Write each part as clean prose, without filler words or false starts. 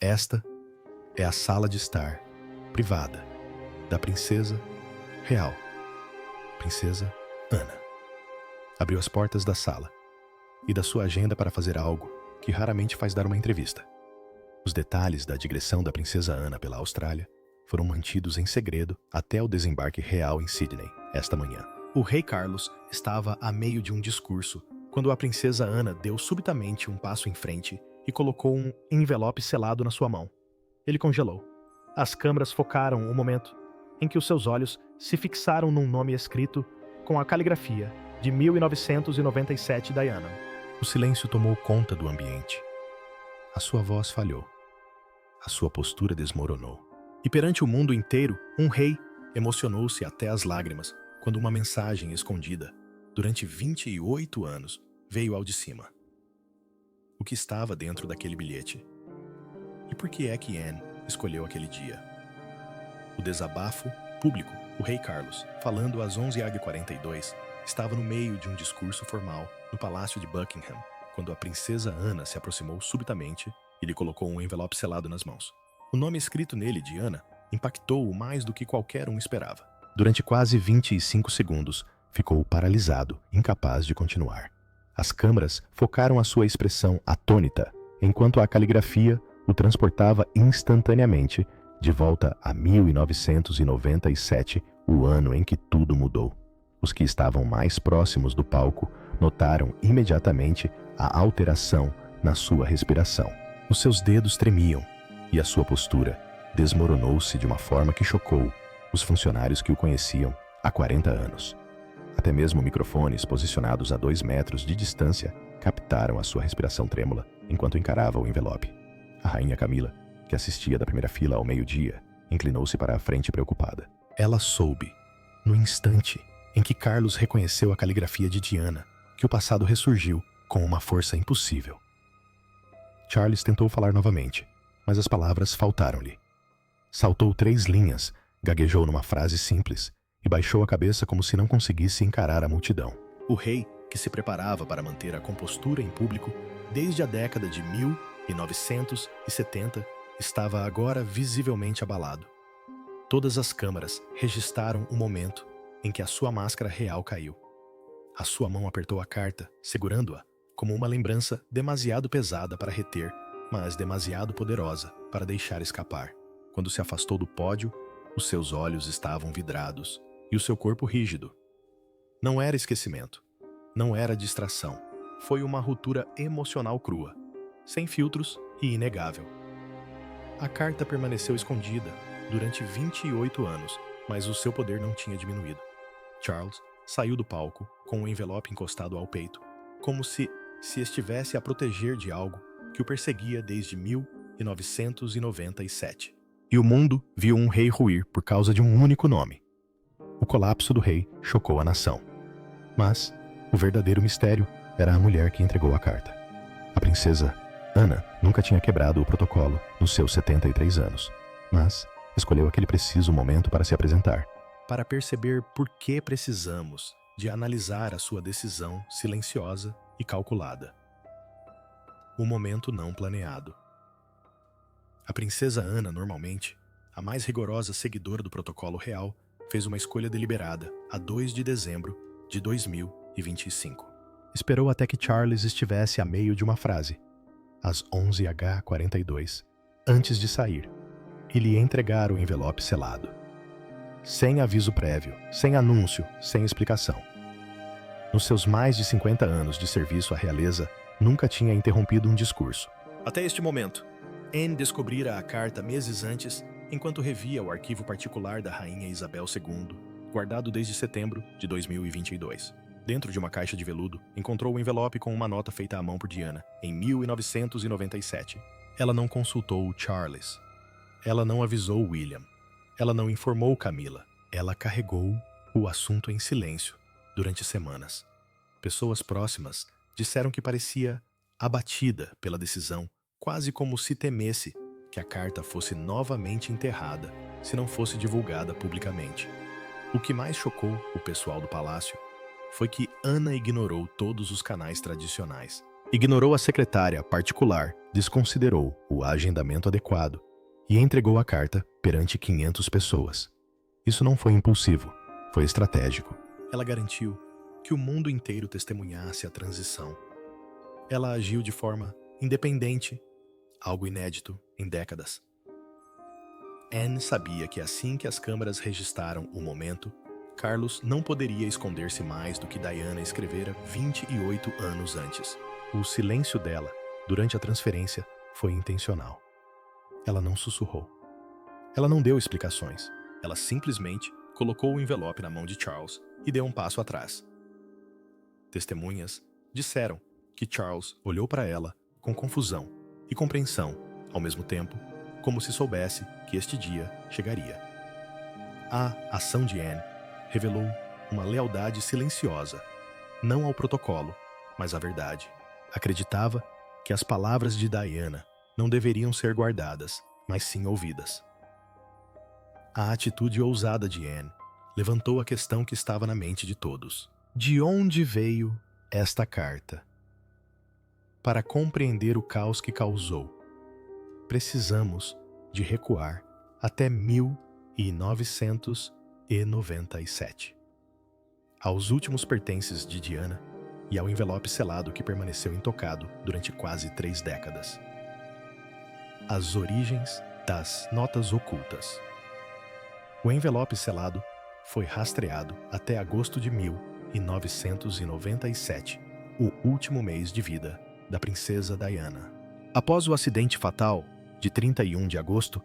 Esta é a sala de estar privada da princesa real, princesa Ana. Abriu as portas da sala e da sua agenda para fazer algo que raramente faz dar uma entrevista. Os detalhes da digressão da princesa Ana pela Austrália foram mantidos em segredo até o desembarque real em Sydney, esta manhã. O rei Carlos estava a meio de um discurso quando a princesa Ana deu subitamente um passo em frente e colocou um envelope selado na sua mão. Ele congelou. As câmeras focaram o momento em que os seus olhos se fixaram num nome escrito com a caligrafia de 1997 Diana. O silêncio tomou conta do ambiente. A sua voz falhou. A sua postura desmoronou. E perante o mundo inteiro, um rei emocionou-se até as lágrimas quando uma mensagem escondida, durante 28 anos, veio ao de cima. O que estava dentro daquele bilhete? E por que é que Anne escolheu aquele dia? O desabafo público, o rei Carlos, falando às 11h42, estava no meio de um discurso formal no palácio de Buckingham, quando a princesa Ana se aproximou subitamente e lhe colocou um envelope selado nas mãos. O nome escrito nele de Ana impactou-o mais do que qualquer um esperava. Durante quase 25 segundos, ficou paralisado, incapaz de continuar. As câmeras focaram a sua expressão atônita, enquanto a caligrafia o transportava instantaneamente de volta a 1997, o ano em que tudo mudou. Os que estavam mais próximos do palco notaram imediatamente a alteração na sua respiração. Os seus dedos tremiam e a sua postura desmoronou-se de uma forma que chocou os funcionários que o conheciam há 40 anos. Até mesmo microfones posicionados a 2 metros de distância captaram a sua respiração trêmula enquanto encarava o envelope. A rainha Camila, que assistia da primeira fila ao meio-dia, inclinou-se para a frente preocupada. Ela soube, no instante em que Carlos reconheceu a caligrafia de Diana, que o passado ressurgiu com uma força impossível. Charles tentou falar novamente, mas as palavras faltaram-lhe. Saltou 3 linhas, gaguejou numa frase simples e baixou a cabeça como se não conseguisse encarar a multidão. O rei, que se preparava para manter a compostura em público desde a década de 1970, estava agora visivelmente abalado. Todas as câmaras registraram o momento em que a sua máscara real caiu. A sua mão apertou a carta, segurando-a como uma lembrança demasiado pesada para reter, mas demasiado poderosa para deixar escapar. Quando se afastou do pódio, os seus olhos estavam vidrados e o seu corpo rígido. Não era esquecimento, não era distração. Foi uma ruptura emocional crua, sem filtros e inegável. A carta permaneceu escondida durante 28 anos, mas o seu poder não tinha diminuído. Charles saiu do palco com o envelope encostado ao peito, como se estivesse a proteger de algo que o perseguia desde 1997. E o mundo viu um rei ruir por causa de um único nome. O colapso do rei chocou a nação. Mas o verdadeiro mistério era a mulher que entregou a carta. A princesa Ana nunca tinha quebrado o protocolo nos seus 73 anos, mas escolheu aquele preciso momento para se apresentar. Para perceber por que precisamos de analisar a sua decisão silenciosa e calculada. O momento não planeado. A princesa Ana, normalmente, a mais rigorosa seguidora do protocolo real, fez uma escolha deliberada a 2 de dezembro de 2025. Esperou até que Charles estivesse a meio de uma frase, às 11h42, antes de sair, e lhe entregar o envelope selado. Sem aviso prévio, sem anúncio, sem explicação. Nos seus mais de 50 anos de serviço à realeza, nunca tinha interrompido um discurso. Até este momento, Anne descobrira a carta meses antes, enquanto revia o arquivo particular da rainha Isabel II, guardado desde setembro de 2022. Dentro de uma caixa de veludo, encontrou o envelope com uma nota feita à mão por Diana, em 1997. Ela não consultou Charles. Ela não avisou William. Ela não informou Camila. Ela carregou o assunto em silêncio durante semanas. Pessoas próximas disseram que parecia abatida pela decisão, quase como se temesse que a carta fosse novamente enterrada se não fosse divulgada publicamente. O que mais chocou o pessoal do palácio foi que Ana ignorou todos os canais tradicionais. Ignorou a secretária particular, desconsiderou o agendamento adequado e entregou a carta perante 500 pessoas. Isso não foi impulsivo, foi estratégico. Ela garantiu que o mundo inteiro testemunhasse a transição. Ela agiu de forma independente, algo inédito em décadas. Anne sabia que assim que as câmeras registraram o momento, Carlos não poderia esconder-se mais do que Diana escrevera 28 anos antes. O silêncio dela, durante a transferência, foi intencional. Ela não sussurrou. Ela não deu explicações. Ela simplesmente colocou o envelope na mão de Charles e deu um passo atrás. Testemunhas disseram que Charles olhou para ela com confusão e compreensão, ao mesmo tempo, como se soubesse que este dia chegaria. A ação de Anne revelou uma lealdade silenciosa, não ao protocolo, mas à verdade. Acreditava que as palavras de Diana não deveriam ser guardadas, mas sim ouvidas. A atitude ousada de Anne levantou a questão que estava na mente de todos. De onde veio esta carta? Para compreender o caos que causou, precisamos de recuar até 1997. Aos últimos pertences de Diana e ao envelope selado que permaneceu intocado durante quase 3 décadas. As origens das notas ocultas. O envelope selado foi rastreado até agosto de 1997, o último mês de vida da princesa Diana. Após o acidente fatal de 31 de agosto,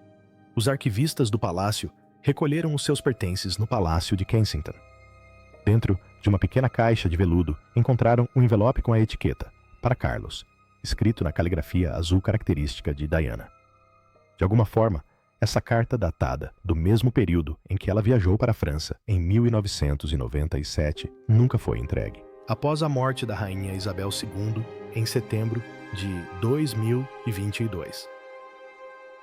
os arquivistas do palácio recolheram os seus pertences no Palácio de Kensington. Dentro de uma pequena caixa de veludo, encontraram um envelope com a etiqueta "Para Carlos", escrito na caligrafia azul característica de Diana. De alguma forma, essa carta datada do mesmo período em que ela viajou para a França, em 1997, nunca foi entregue. Após a morte da rainha Isabel II, em setembro de 2022,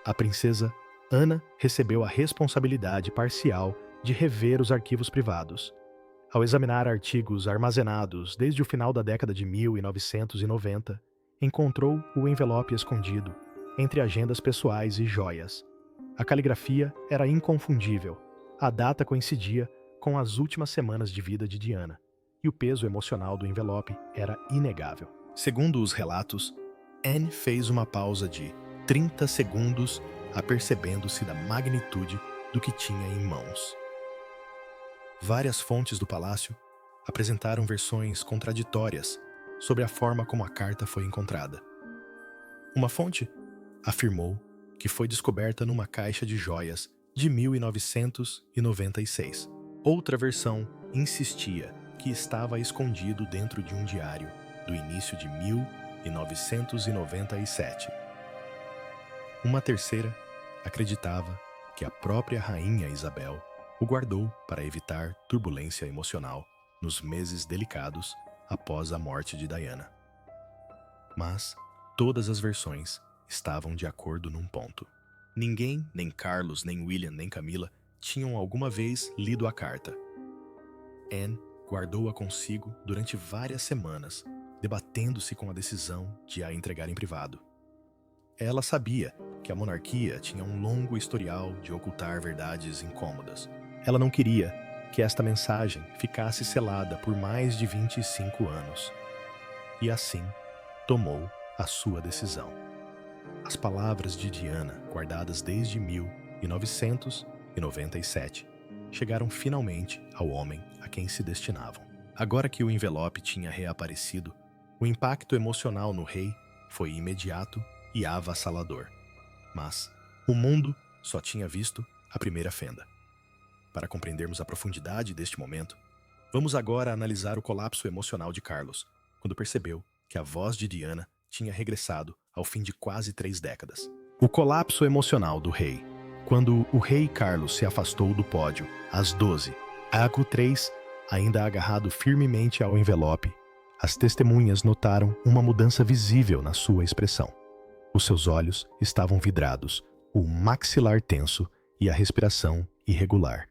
a princesa Ana recebeu a responsabilidade parcial de rever os arquivos privados. Ao examinar artigos armazenados desde o final da década de 1990, encontrou o envelope escondido entre agendas pessoais e joias. A caligrafia era inconfundível, a data coincidia com as últimas semanas de vida de Diana, e o peso emocional do envelope era inegável. Segundo os relatos, Anne fez uma pausa de 30 segundos, apercebendo-se da magnitude do que tinha em mãos. Várias fontes do palácio apresentaram versões contraditórias sobre a forma como a carta foi encontrada. Uma fonte afirmou que foi descoberta numa caixa de joias de 1996. Outra versão insistia que estava escondido dentro de um diário do início de 1997. Uma terceira acreditava que a própria rainha Isabel o guardou para evitar turbulência emocional nos meses delicados após a morte de Diana. Mas todas as versões estavam de acordo num ponto. Ninguém, nem Carlos, nem William, nem Camila, tinham alguma vez lido a carta. Anne guardou-a consigo durante várias semanas, debatendo-se com a decisão de a entregar em privado. Ela sabia que a monarquia tinha um longo historial de ocultar verdades incômodas. Ela não queria que esta mensagem ficasse selada por mais de 25 anos. E assim, tomou a sua decisão. As palavras de Diana, guardadas desde 1997, chegaram finalmente ao homem a quem se destinavam. Agora que o envelope tinha reaparecido, o impacto emocional no rei foi imediato e avassalador. Mas o mundo só tinha visto a primeira fenda. Para compreendermos a profundidade deste momento, vamos agora analisar o colapso emocional de Carlos, quando percebeu que a voz de Diana tinha regressado ao fim de quase 3 décadas. O colapso emocional do rei. Quando o rei Carlos se afastou do pódio, às 12, Ago 3, ainda agarrado firmemente ao envelope, as testemunhas notaram uma mudança visível na sua expressão. Os seus olhos estavam vidrados, o maxilar tenso e a respiração irregular.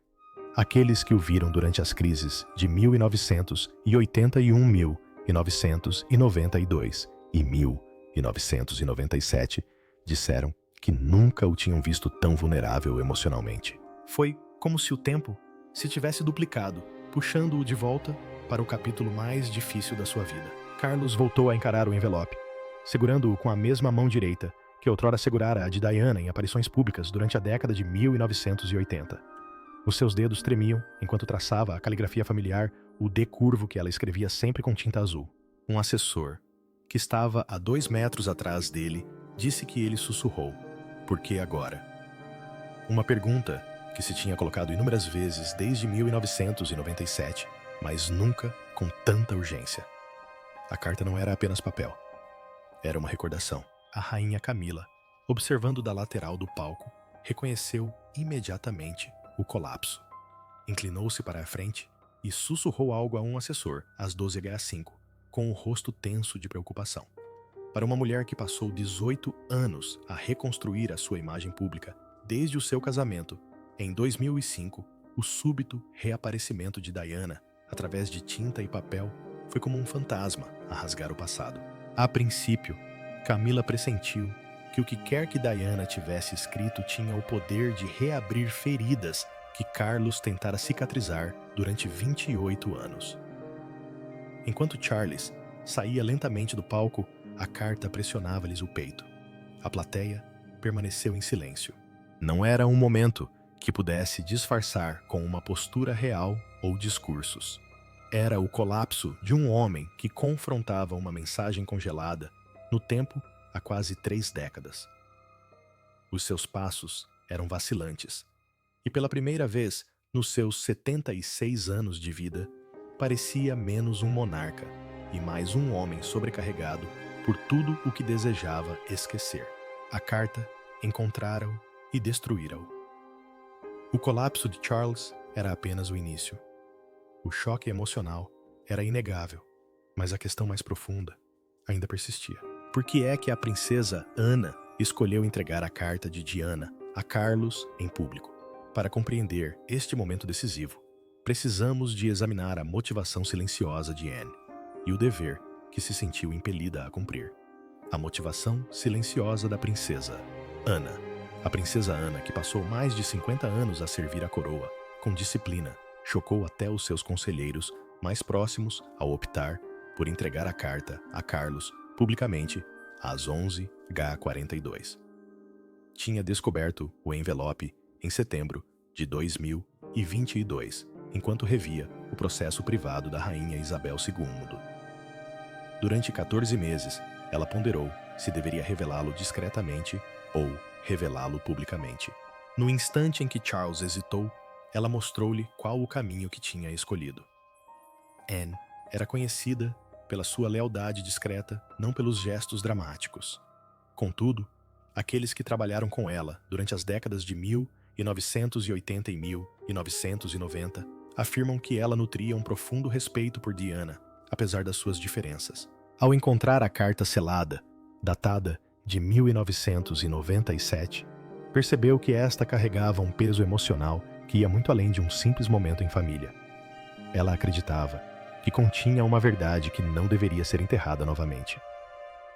Aqueles que o viram durante as crises de 1981 e 1992 e 1997 disseram que nunca o tinham visto tão vulnerável emocionalmente. Foi como se o tempo se tivesse duplicado, puxando-o de volta para o capítulo mais difícil da sua vida. Carlos voltou a encarar o envelope, segurando-o com a mesma mão direita que outrora segurara a de Diana em aparições públicas durante a década de 1980. Os seus dedos tremiam enquanto traçava a caligrafia familiar, o D curvo que ela escrevia sempre com tinta azul. Um assessor, que estava a 2 metros atrás dele, disse que ele sussurrou: "Por que agora?" Uma pergunta que se tinha colocado inúmeras vezes desde 1997, mas nunca com tanta urgência. A carta não era apenas papel. Era uma recordação. A rainha Camila, observando da lateral do palco, reconheceu imediatamente o colapso. Inclinou-se para a frente e sussurrou algo a um assessor, às 12h05, com o rosto tenso de preocupação. Para uma mulher que passou 18 anos a reconstruir a sua imagem pública desde o seu casamento, em 2005, o súbito reaparecimento de Diana, através de tinta e papel, foi como um fantasma a rasgar o passado. A princípio, Camila pressentiu que o que quer que Diana tivesse escrito tinha o poder de reabrir feridas que Carlos tentara cicatrizar durante 28 anos. Enquanto Charles saía lentamente do palco, a carta pressionava-lhes o peito. A plateia permaneceu em silêncio. Não era um momento que pudesse disfarçar com uma postura real ou discursos. Era o colapso de um homem que confrontava uma mensagem congelada no tempo há quase 3 décadas. Os seus passos eram vacilantes, e pela primeira vez, nos seus 76 anos de vida, parecia menos um monarca e mais um homem sobrecarregado por tudo o que desejava esquecer. A carta encontrara-o e destruíra-o. O colapso de Charles era apenas o início. O choque emocional era inegável, mas a questão mais profunda ainda persistia. Por que é que a princesa Ana escolheu entregar a carta de Diana a Carlos em público? Para compreender este momento decisivo, precisamos de examinar a motivação silenciosa de Anne e o dever que se sentiu impelida a cumprir. A motivação silenciosa da princesa Ana. A princesa Ana, que passou mais de 50 anos a servir a coroa, com disciplina, chocou até os seus conselheiros mais próximos ao optar por entregar a carta a Carlos publicamente às 11h42. Tinha descoberto o envelope em setembro de 2022, enquanto revia o processo privado da rainha Isabel II. Durante 14 meses, ela ponderou se deveria revelá-lo discretamente ou revelá-lo publicamente. No instante em que Charles hesitou, ela mostrou-lhe qual o caminho que tinha escolhido. Anne era conhecida pela sua lealdade discreta, não pelos gestos dramáticos. Contudo, aqueles que trabalharam com ela durante as décadas de 1980 e 1990 afirmam que ela nutria um profundo respeito por Diana, apesar das suas diferenças. Ao encontrar a carta selada, datada de 1997, percebeu que esta carregava um peso emocional que ia muito além de um simples momento em família. Ela acreditava que continha uma verdade que não deveria ser enterrada novamente.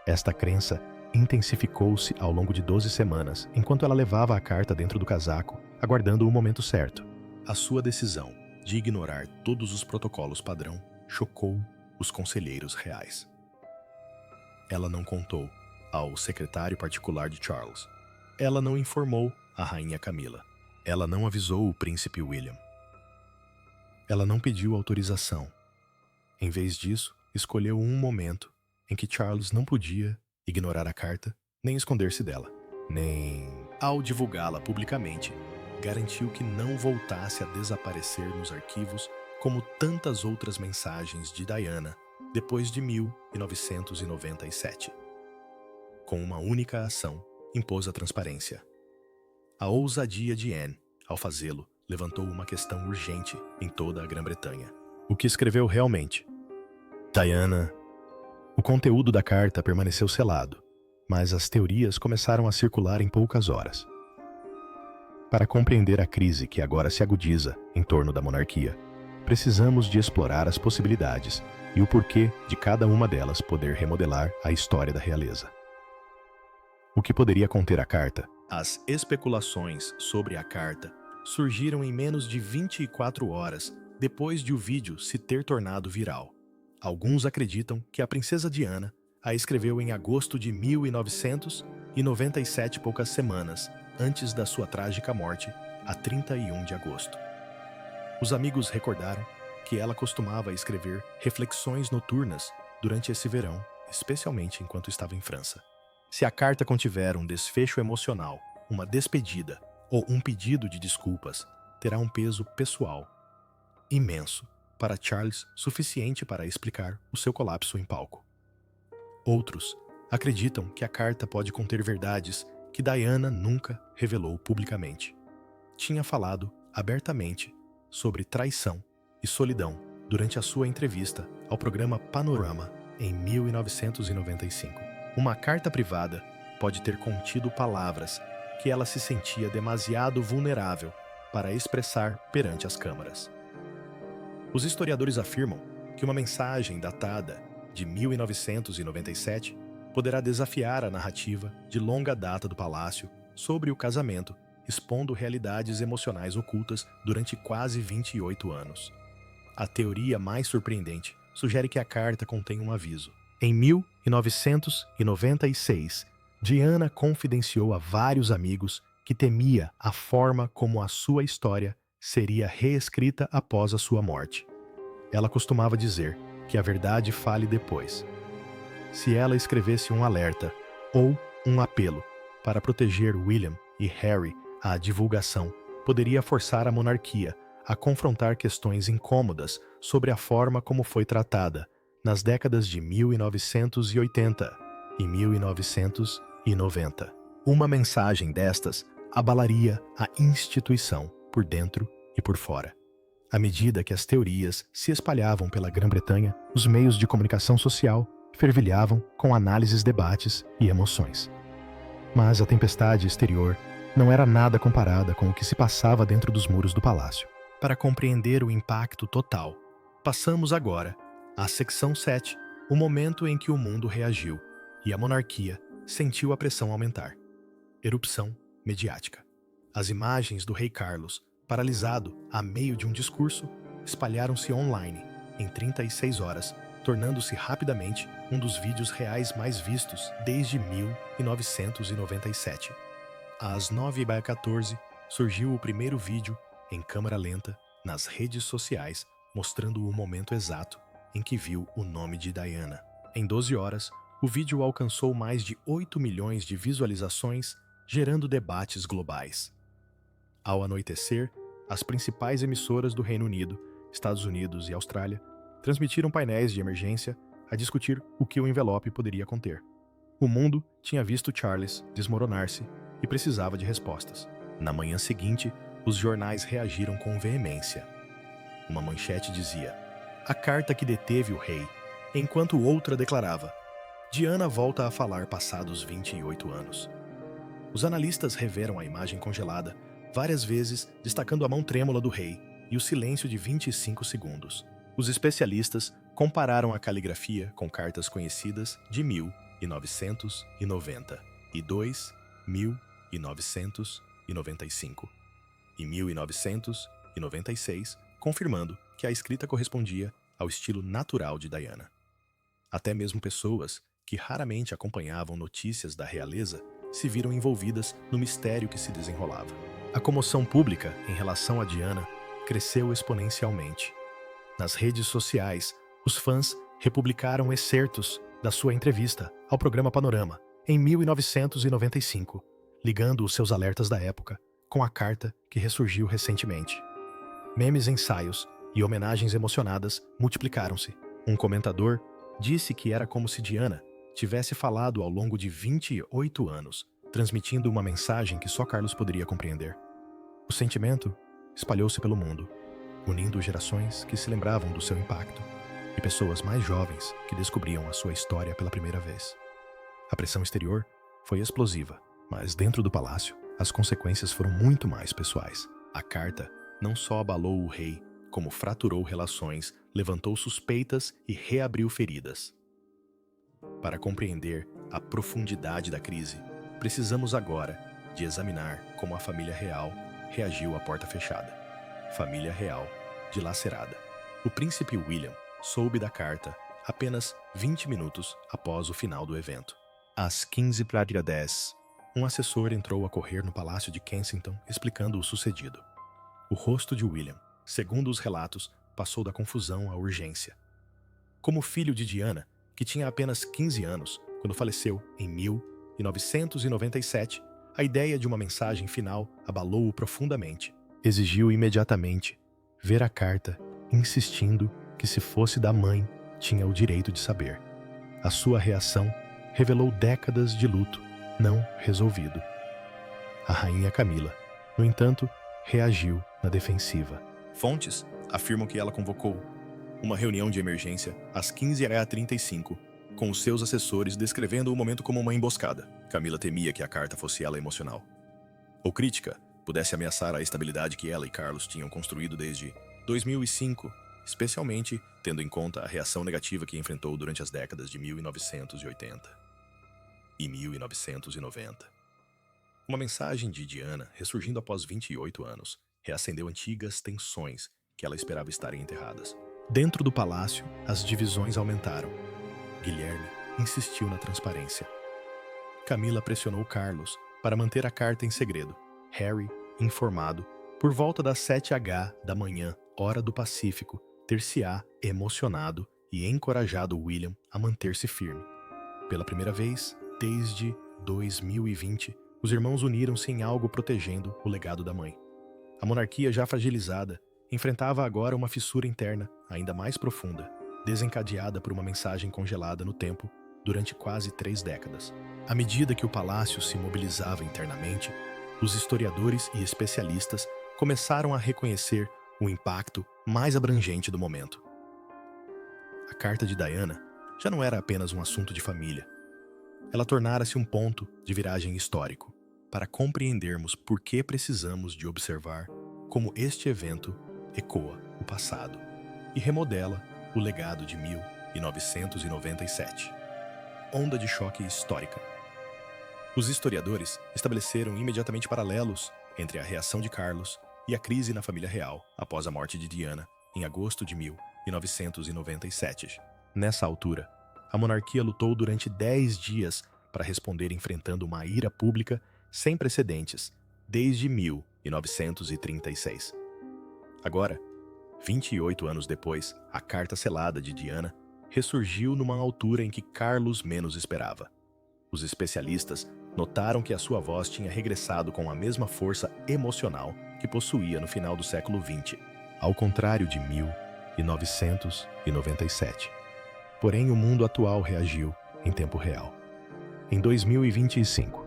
Esta crença intensificou-se ao longo de 12 semanas, enquanto ela levava a carta dentro do casaco, aguardando o momento certo. A sua decisão de ignorar todos os protocolos padrão chocou os conselheiros reais. Ela não contou ao secretário particular de Charles. Ela não informou a rainha Camila. Ela não avisou o príncipe William. Ela não pediu autorização. Em vez disso, escolheu um momento em que Charles não podia ignorar a carta, nem esconder-se dela, nem, ao divulgá-la publicamente, garantiu que não voltasse a desaparecer nos arquivos como tantas outras mensagens de Diana depois de 1997. Com uma única ação, impôs a transparência. A ousadia de Anne, ao fazê-lo, levantou uma questão urgente em toda a Grã-Bretanha. O que escreveu realmente? Diana. O conteúdo da carta permaneceu selado, mas as teorias começaram a circular em poucas horas. Para compreender a crise que agora se agudiza em torno da monarquia, precisamos de explorar as possibilidades e o porquê de cada uma delas poder remodelar a história da realeza. O que poderia conter a carta? As especulações sobre a carta surgiram em menos de 24 horas depois de o vídeo se ter tornado viral. Alguns acreditam que a princesa Diana a escreveu em agosto de 1997, poucas semanas antes da sua trágica morte, a 31 de agosto. Os amigos recordaram que ela costumava escrever reflexões noturnas durante esse verão, especialmente enquanto estava em França. Se a carta contiver um desfecho emocional, uma despedida ou um pedido de desculpas, terá um peso pessoal imenso para Charles, suficiente para explicar o seu colapso em palco. Outros acreditam que a carta pode conter verdades que Diana nunca revelou publicamente. Tinha falado abertamente sobre traição e solidão durante a sua entrevista ao programa Panorama em 1995. Uma carta privada pode ter contido palavras que ela se sentia demasiado vulnerável para expressar perante as câmaras. Os historiadores afirmam que uma mensagem datada de 1997 poderá desafiar a narrativa de longa data do palácio sobre o casamento, expondo realidades emocionais ocultas durante quase 28 anos. A teoria mais surpreendente sugere que a carta contém um aviso. Em 1996, Diana confidenciou a vários amigos que temia a forma como a sua história seria reescrita após a sua morte. Ela costumava dizer que a verdade fale depois. Se ela escrevesse um alerta ou um apelo para proteger William e Harry, a divulgação poderia forçar a monarquia a confrontar questões incômodas sobre a forma como foi tratada nas décadas de 1980 e 1990. Uma mensagem destas abalaria a instituição por dentro e por fora. À medida que as teorias se espalhavam pela Grã-Bretanha, os meios de comunicação social fervilhavam com análises, debates e emoções. Mas a tempestade exterior não era nada comparada com o que se passava dentro dos muros do palácio. Para compreender o impacto total, passamos agora à secção 7, o momento em que o mundo reagiu e a monarquia sentiu a pressão aumentar. Erupção mediática. As imagens do rei Carlos, paralisado a meio de um discurso, espalharam-se online em 36 horas, tornando-se rapidamente um dos vídeos reais mais vistos desde 1997. Às 9h14, surgiu o primeiro vídeo em câmera lenta nas redes sociais, mostrando o momento exato em que viu o nome de Diana. Em 12 horas, o vídeo alcançou mais de 8 milhões de visualizações, gerando debates globais. Ao anoitecer, as principais emissoras do Reino Unido, Estados Unidos e Austrália transmitiram painéis de emergência a discutir o que o envelope poderia conter. O mundo tinha visto Charles desmoronar-se e precisava de respostas. Na manhã seguinte, os jornais reagiram com veemência. Uma manchete dizia: "A carta que deteve o rei", enquanto outra declarava: "Diana volta a falar passados 28 anos". Os analistas reveram a imagem congelada várias vezes, destacando a mão trêmula do rei e o silêncio de 25 segundos. Os especialistas compararam a caligrafia com cartas conhecidas de 1990 e 1995 e 1996, confirmando que a escrita correspondia ao estilo natural de Diana. Até mesmo pessoas que raramente acompanhavam notícias da realeza se viram envolvidas no mistério que se desenrolava. A comoção pública em relação a Diana cresceu exponencialmente. Nas redes sociais, os fãs republicaram excertos da sua entrevista ao programa Panorama em 1995, ligando os seus alertas da época com a carta que ressurgiu recentemente. Memes, ensaios e homenagens emocionadas multiplicaram-se. Um comentador disse que era como se Diana tivesse falado ao longo de 28 anos, transmitindo uma mensagem que só Carlos poderia compreender. O sentimento espalhou-se pelo mundo, unindo gerações que se lembravam do seu impacto e pessoas mais jovens que descobriam a sua história pela primeira vez. A pressão exterior foi explosiva, mas dentro do palácio, as consequências foram muito mais pessoais. A carta não só abalou o rei, como fraturou relações, levantou suspeitas e reabriu feridas. Para compreender a profundidade da crise, precisamos agora de examinar como a família real reagiu à porta fechada. Família real dilacerada. O príncipe William soube da carta apenas 20 minutos após o final do evento. Às 15h10, um assessor entrou a correr no palácio de Kensington explicando o sucedido. O rosto de William, segundo os relatos, passou da confusão à urgência. Como filho de Diana, que tinha apenas 15 anos quando faleceu em 1997, a ideia de uma mensagem final abalou-o profundamente. Exigiu imediatamente ver a carta, insistindo que, se fosse da mãe, tinha o direito de saber. A sua reação revelou décadas de luto não resolvido. A rainha Camila, no entanto, reagiu na defensiva. Fontes afirmam que ela convocou uma reunião de emergência às 15h35 com os seus assessores, descrevendo o momento como uma emboscada. Camila temia que a carta fosse ela emocional, ou crítica, pudesse ameaçar a estabilidade que ela e Carlos tinham construído desde 2005, especialmente tendo em conta a reação negativa que enfrentou durante as décadas de 1980 e 1990. Uma mensagem de Diana, ressurgindo após 28 anos, reacendeu antigas tensões que ela esperava estarem enterradas. Dentro do palácio, as divisões aumentaram. Guilherme insistiu na transparência. Camila pressionou Carlos para manter a carta em segredo. Harry, informado, por volta das 7h da manhã, hora do Pacífico, ter-se-á emocionado e encorajado William a manter-se firme. Pela primeira vez desde 2020, os irmãos uniram-se em algo protegendo o legado da mãe. A monarquia, já fragilizada, enfrentava agora uma fissura interna ainda mais profunda, desencadeada por uma mensagem congelada no tempo durante quase 3 décadas. À medida que o palácio se mobilizava internamente, os historiadores e especialistas começaram a reconhecer o impacto mais abrangente do momento. A carta de Diana já não era apenas um assunto de família. Ela tornara-se um ponto de viragem histórico, para compreendermos por que precisamos de observar como este evento ecoa o passado e remodela o legado de 1997. Onda de choque histórica. Os historiadores estabeleceram imediatamente paralelos entre a reação de Carlos e a crise na família real após a morte de Diana, em agosto de 1997. Nessa altura, a monarquia lutou durante 10 dias para responder enfrentando uma ira pública sem precedentes desde 1936. Agora, 28 anos depois, a carta selada de Diana ressurgiu numa altura em que Carlos menos esperava. Os especialistas notaram que a sua voz tinha regressado com a mesma força emocional que possuía no final do século XX, ao contrário de 1997. Porém, o mundo atual reagiu em tempo real. Em 2025,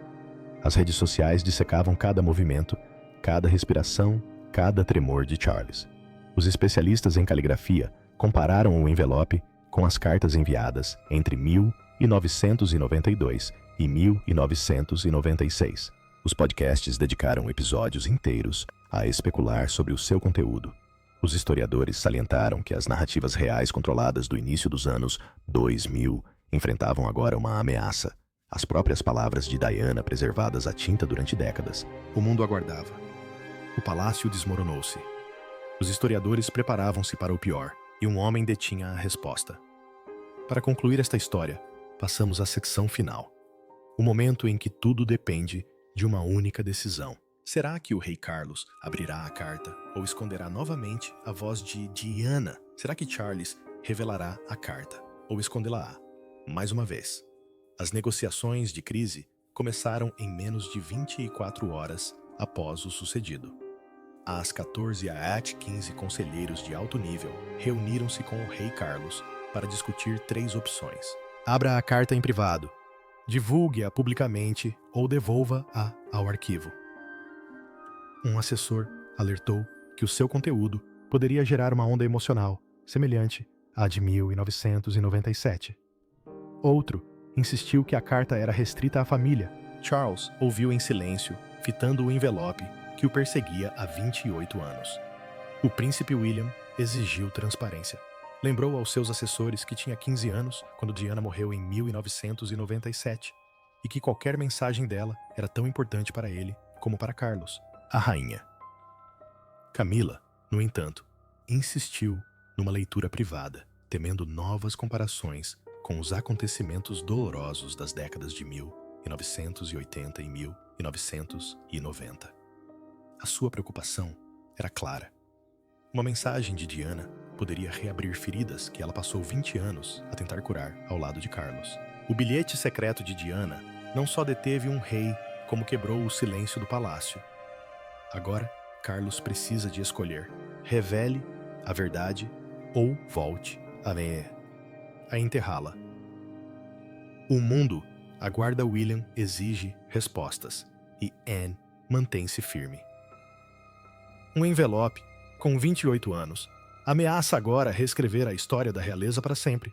as redes sociais dissecavam cada movimento, cada respiração, cada tremor de Charles. Os especialistas em caligrafia compararam o envelope com as cartas enviadas entre 1992 e 1996. Os podcasts dedicaram episódios inteiros a especular sobre o seu conteúdo. Os historiadores salientaram que as narrativas reais controladas do início dos anos 2000 enfrentavam agora uma ameaça. As próprias palavras de Diana preservadas à tinta durante décadas. O mundo aguardava. O palácio desmoronou-se. Os historiadores preparavam-se para o pior, e um homem detinha a resposta. Para concluir esta história, passamos à secção final. O momento em que tudo depende de uma única decisão. Será que o rei Carlos abrirá a carta ou esconderá novamente a voz de Diana? Será que Charles revelará a carta ou escondê-la-á? Mais uma vez, as negociações de crise começaram em menos de 24 horas após o sucedido. Às 14h, 15 conselheiros de alto nível reuniram-se com o rei Carlos para discutir 3 opções. Abra a carta em privado, divulgue-a publicamente ou devolva-a ao arquivo. Um assessor alertou que o seu conteúdo poderia gerar uma onda emocional semelhante à de 1997. Outro insistiu que a carta era restrita à família. Charles ouviu em silêncio, fitando o envelope que o perseguia há 28 anos. O príncipe William exigiu transparência. Lembrou aos seus assessores que tinha 15 anos quando Diana morreu em 1997 e que qualquer mensagem dela era tão importante para ele como para Carlos, a rainha. Camila, no entanto, insistiu numa leitura privada, temendo novas comparações com os acontecimentos dolorosos das décadas de 1980 e 1990. A sua preocupação era clara. Uma mensagem de Diana poderia reabrir feridas que ela passou 20 anos a tentar curar ao lado de Carlos. O bilhete secreto de Diana não só deteve um rei, como quebrou o silêncio do palácio. Agora, Carlos precisa de escolher: revele a verdade ou volte a enterrá-la. O mundo aguarda. William exige respostas e Anne mantém-se firme. Um envelope, com 28 anos, ameaça agora reescrever a história da realeza para sempre.